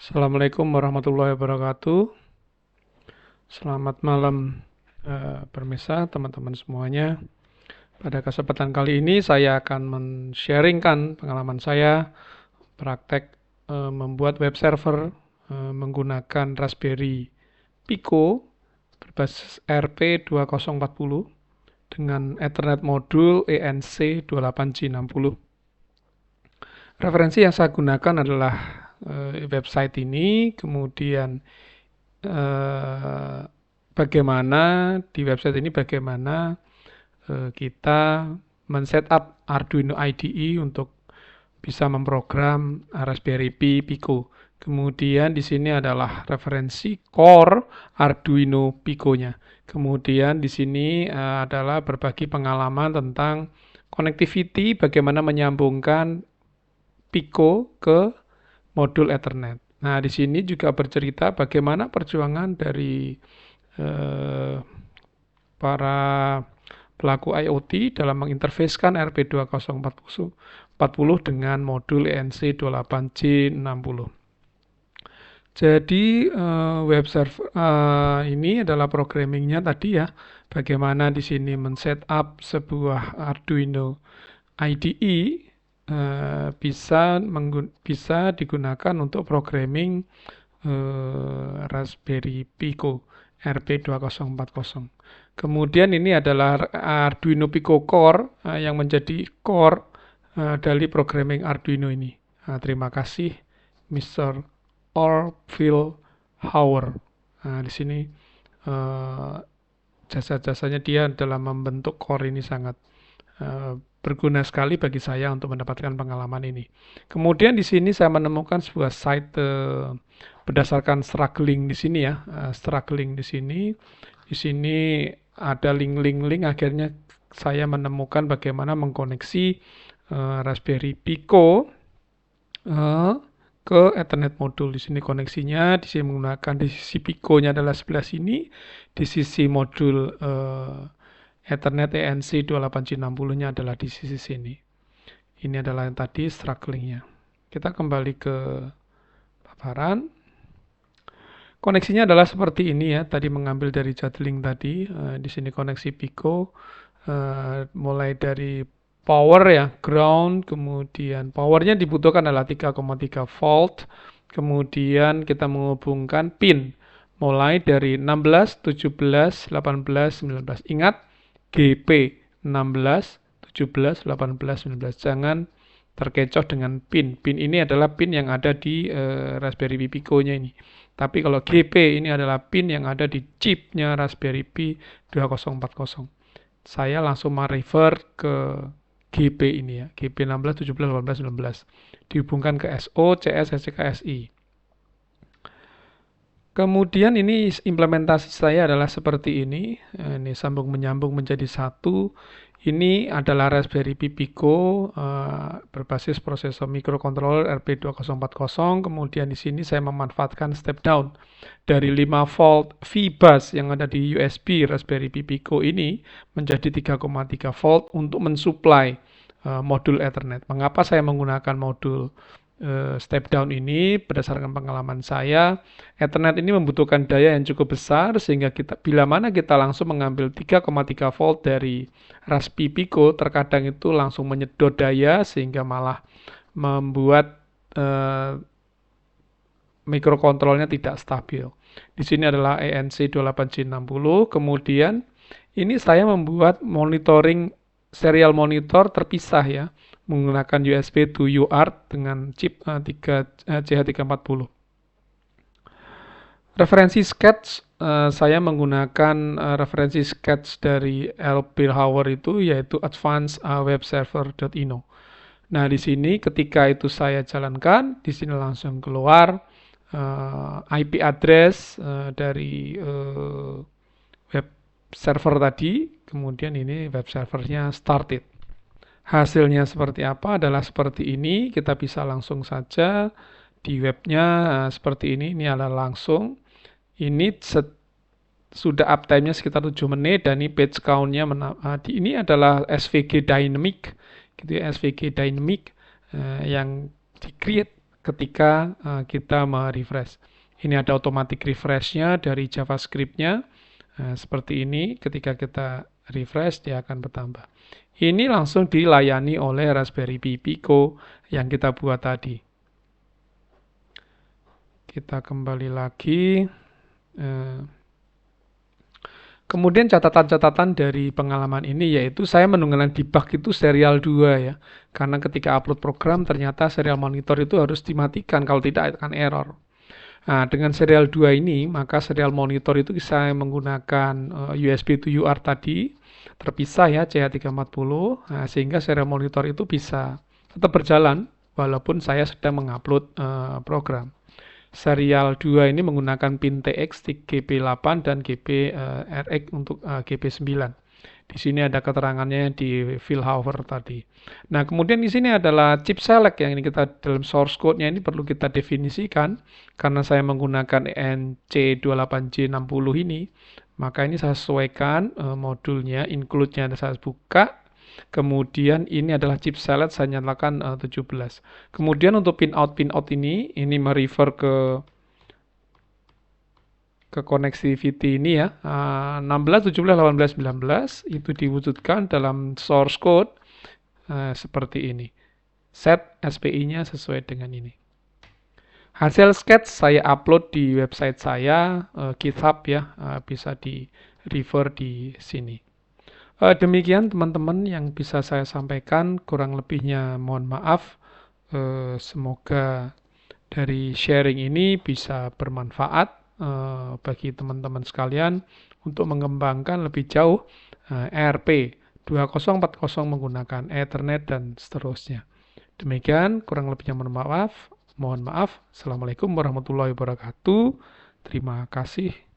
Assalamualaikum warahmatullahi wabarakatuh. Selamat malam pemirsa, teman-teman semuanya. Pada kesempatan kali ini saya akan men-sharingkan pengalaman saya praktek membuat web server menggunakan Raspberry Pico berbasis RP2040 dengan Ethernet modul ENC28J60. Referensi yang saya gunakan adalah website ini, kemudian bagaimana di website ini kita men-setup Arduino IDE untuk bisa memprogram Raspberry Pi Pico. Kemudian di sini adalah referensi core Arduino Pico-nya. Kemudian di sini adalah berbagi pengalaman tentang connectivity, bagaimana menyambungkan Pico ke modul Ethernet. Nah, di sini juga bercerita bagaimana perjuangan dari para pelaku IoT dalam menginterfacekan RP2040 dengan modul ENC28J60. Jadi web server ini adalah programmingnya tadi ya, bagaimana di sini men-setup sebuah Arduino IDE bisa digunakan untuk programming Raspberry Pico RP2040. Kemudian ini adalah Arduino Pico Core yang menjadi core dari programming Arduino ini. Terima kasih Mr. Orville Hauer. Di sini jasa-jasanya dia dalam membentuk core ini sangat berguna sekali bagi saya untuk mendapatkan pengalaman ini. Kemudian di sini saya menemukan sebuah site berdasarkan struggling di sini ya, struggling di sini. Di sini ada link-link akhirnya saya menemukan bagaimana mengkoneksi Raspberry Pico ke Ethernet modul. Di sini koneksinya, di sini menggunakan di sisi Pico-nya adalah sebelah sini, di sisi modul Ethernet ENC28J60-nya adalah di sisi sini. Ini adalah yang tadi strugglingnya. Kita kembali ke paparan. Koneksinya adalah seperti ini ya. Tadi mengambil dari Jatlink tadi. Di sini koneksi Pico. Mulai dari power ya, ground. Kemudian powernya dibutuhkan adalah 3,3 volt. Kemudian kita menghubungkan pin. Mulai dari 16, 17, 18, 19. Ingat, GP 16, 17, 18, 19. Jangan terkecoh dengan pin. Pin ini adalah pin yang ada di Raspberry Pi Pico-nya ini. Tapi kalau GP ini adalah pin yang ada di chipnya Raspberry Pi 2040. Saya langsung merefer ke GP ini ya. GP 16, 17, 18, 19. Dihubungkan ke SO, CS, SCK, SI. Kemudian ini implementasi saya adalah seperti ini. Ini sambung menyambung menjadi satu. Ini adalah Raspberry Pi Pico berbasis prosesor microcontroller RP2040. Kemudian di sini saya memanfaatkan step down dari 5 volt V-bus yang ada di USB Raspberry Pi Pico ini menjadi 3,3 volt untuk mensuplai modul Ethernet. Mengapa saya menggunakan modul step down ini? Berdasarkan pengalaman saya, Ethernet ini membutuhkan daya yang cukup besar sehingga bila mana kita langsung mengambil 3,3 volt dari Raspberry Pico, terkadang itu langsung menyedot daya sehingga malah membuat mikrokontrolnya tidak stabil. Di sini adalah ENC28J60. Kemudian ini saya membuat monitoring serial monitor terpisah ya, menggunakan USB to UART dengan chip CH340. Referensi sketch, saya menggunakan referensi sketch dari Orville Hauer itu yaitu advancedwebserver.ino. Nah, di sini ketika itu saya jalankan, di sini langsung keluar IP address dari web server tadi, kemudian ini web servernya started. Hasilnya seperti apa adalah seperti ini. Kita bisa langsung saja di webnya seperti ini adalah langsung. Ini sudah uptime-nya sekitar 7 menit dan ini page count-nya ini adalah SVG Dynamic gitu ya, SVG Dynamic yang di-create ketika kita merefresh. Ini ada automatic refresh-nya dari JavaScript-nya. Seperti ini, ketika kita refresh dia akan bertambah. Ini langsung dilayani oleh Raspberry Pi Pico yang kita buat tadi. Kita kembali lagi. Kemudian catatan-catatan dari pengalaman ini yaitu saya menemukan debug itu serial 2 ya. Karena ketika upload program ternyata serial monitor itu harus dimatikan, kalau tidak akan error. Nah, dengan serial 2 ini, maka serial monitor itu bisa menggunakan USB to UART tadi, terpisah ya CH340, sehingga serial monitor itu bisa tetap berjalan walaupun saya sedang mengupload program. Serial 2 ini menggunakan pin TX GP8 dan RX untuk GP9. Di sini ada keterangannya di Vilhauer tadi. Nah, kemudian di sini adalah chip select yang ini kita dalam source code-nya ini perlu kita definisikan karena saya menggunakan NC28J60 ini, maka ini saya sesuaikan modulnya, include-nya saya buka. Kemudian ini adalah chip select saya nyalakan 17. Kemudian untuk pinout ini merefer ke connectivity ini ya, 16, 17, 18, 19 itu diwujudkan dalam source code seperti ini. Set SPI-nya sesuai dengan ini. Hasil sketch saya upload di website saya, GitHub ya, bisa di refer di sini. Demikian teman-teman yang bisa saya sampaikan, kurang lebihnya mohon maaf. Semoga dari sharing ini bisa bermanfaat bagi teman-teman sekalian untuk mengembangkan lebih jauh ERP 2040 menggunakan Ethernet dan seterusnya. Demikian, kurang lebihnya mohon maaf. Assalamualaikum warahmatullahi wabarakatuh. Terima kasih.